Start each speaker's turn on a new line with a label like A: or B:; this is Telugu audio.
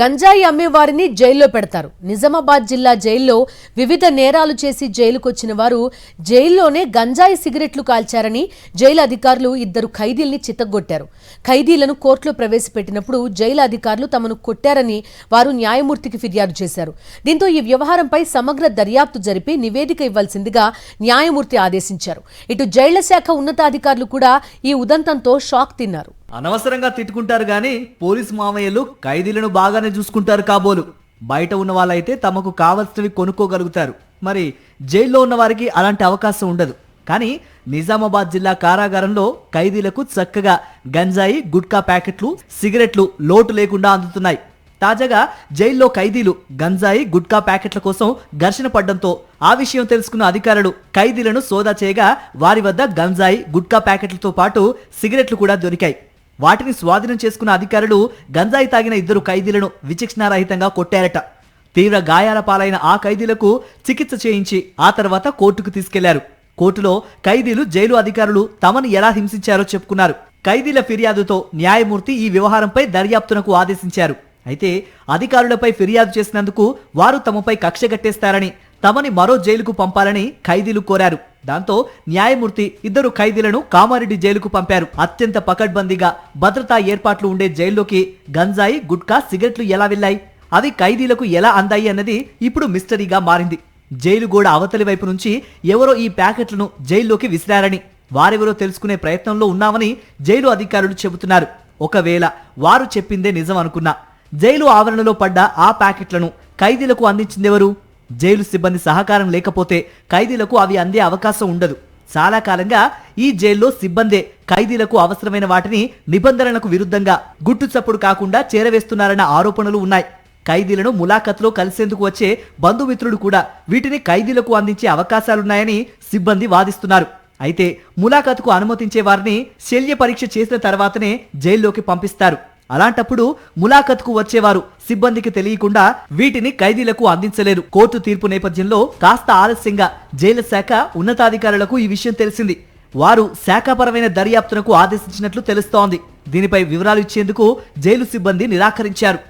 A: గంజాయి అమ్మేవారిని జైల్లో పెడతారు. నిజామాబాద్ జిల్లా జైల్లో వివిధ నేరాలు చేసి జైలుకొచ్చిన వారు జైల్లోనే గంజాయి సిగరెట్లు కాల్చారని జైలు అధికారులు ఇద్దరు ఖైదీల్ని చిత్తగొట్టారు. ఖైదీలను కోర్టులో ప్రవేశపెట్టినప్పుడు జైలు అధికారులు తమను కొట్టారని వారు న్యాయమూర్తికి ఫిర్యాదు చేశారు. దీంతో ఈ వ్యవహారంపై సమగ్ర దర్యాప్తు జరిపి నివేదిక ఇవ్వాల్సిందిగా న్యాయమూర్తి ఆదేశించారు. ఇటు జైళ్ల శాఖ ఉన్నతాధికారులు కూడా ఈ ఉదంతంతో షాక్ తిన్నారు.
B: అనవసరంగా తిట్టుకుంటారు గాని పోలీసు మామయ్యలు ఖైదీలను బాగానే చూసుకుంటారు కాబోలు. బయట ఉన్న వాళ్ళైతే తమకు కావలసినవి కొనుక్కోగలుగుతారు. మరి జైల్లో ఉన్న వారికి అలాంటి అవకాశం ఉండదు. కానీ నిజామాబాద్ జిల్లా కారాగారంలో ఖైదీలకు చక్కగా గంజాయి, గుట్కా ప్యాకెట్లు, సిగరెట్లు లోటు లేకుండా అందుతున్నాయి. తాజాగా జైల్లో ఖైదీలు గంజాయి, గుట్కా ప్యాకెట్ల కోసం ఘర్షణ పడ్డంతో ఆ విషయం తెలుసుకున్న అధికారులు ఖైదీలను సోదా చేయగా వారి వద్ద గంజాయి, గుట్కా ప్యాకెట్లతో పాటు సిగరెట్లు కూడా దొరికాయి. వాటిని స్వాధీనం చేసుకున్న అధికారులు గంజాయి తాగిన ఇద్దరు ఖైదీలను విచక్షణారహితంగా కొట్టారట. తీవ్ర గాయాల పాలైన ఆ ఖైదీలకు చికిత్స చేయించి ఆ తర్వాత కోర్టుకు తీసుకెళ్లారు. కోర్టులో ఖైదీలు జైలు అధికారులు తమను ఎలా హింసించారో చెప్పుకున్నారు. ఖైదీల ఫిర్యాదుతో న్యాయమూర్తి ఈ వ్యవహారంపై దర్యాప్తునకు ఆదేశించారు. అయితే అధికారులపై ఫిర్యాదు చేసినందుకు వారు తమపై కక్ష కట్టేస్తారని, తమని మరో జైలుకు పంపాలని ఖైదీలు కోరారు. దాంతో న్యాయమూర్తి ఇద్దరు ఖైదీలను కామారెడ్డి జైలుకు పంపారు. అత్యంత పకడ్బందీగా భద్రతా ఏర్పాట్లు ఉండే జైల్లోకి గంజాయి, గుట్కా, సిగరెట్లు ఎలా వెళ్లాయి, అవి ఖైదీలకు ఎలా అందాయి అన్నది ఇప్పుడు మిస్టరీగా మారింది. జైలు గోడ అవతలి వైపు నుంచి ఎవరో ఈ ప్యాకెట్లను జైల్లోకి విసిరారని, వారెవరో తెలుసుకునే ప్రయత్నంలో ఉన్నామని జైలు అధికారులు చెబుతున్నారు. ఒకవేళ వారు చెప్పిందే నిజం అనుకున్నా జైలు ఆవరణలో పడ్డ ఆ ప్యాకెట్లను ఖైదీలకు అందించిందెవరు? జైలు సిబ్బంది సహకారం లేకపోతే ఖైదీలకు అవి అందే అవకాశం ఉండదు. చాలా కాలంగా ఈ జైల్లో సిబ్బందే ఖైదీలకు అవసరమైన వాటిని నిబంధనలకు విరుద్ధంగా గుట్టు చప్పుడు కాకుండా చేరవేస్తున్నారన్న ఆరోపణలు ఉన్నాయి. ఖైదీలను ములాఖత్లో కలిసేందుకు వచ్చే బంధుమిత్రులు కూడా వీటిని ఖైదీలకు అందించే అవకాశాలున్నాయని సిబ్బంది వాదిస్తున్నారు. అయితే ములాఖత్కు అనుమతించే వారిని శల్య పరీక్ష చేసిన తర్వాతనే జైల్లోకి పంపిస్తారు. అలాంటప్పుడు ములాఖత్కు వచ్చేవారు సిబ్బందికి తెలియకుండా వీటిని ఖైదీలకు అందించలేరు. కోర్టు తీర్పు నేపథ్యంలో కాస్త ఆలస్యంగా జైలు శాఖ ఉన్నతాధికారులకు ఈ విషయం తెలిసింది. వారు శాఖాపరమైన దర్యాప్తునకు ఆదేశించినట్లు తెలుస్తోంది. దీనిపై వివరాలు ఇచ్చేందుకు జైలు సిబ్బంది నిరాకరించారు.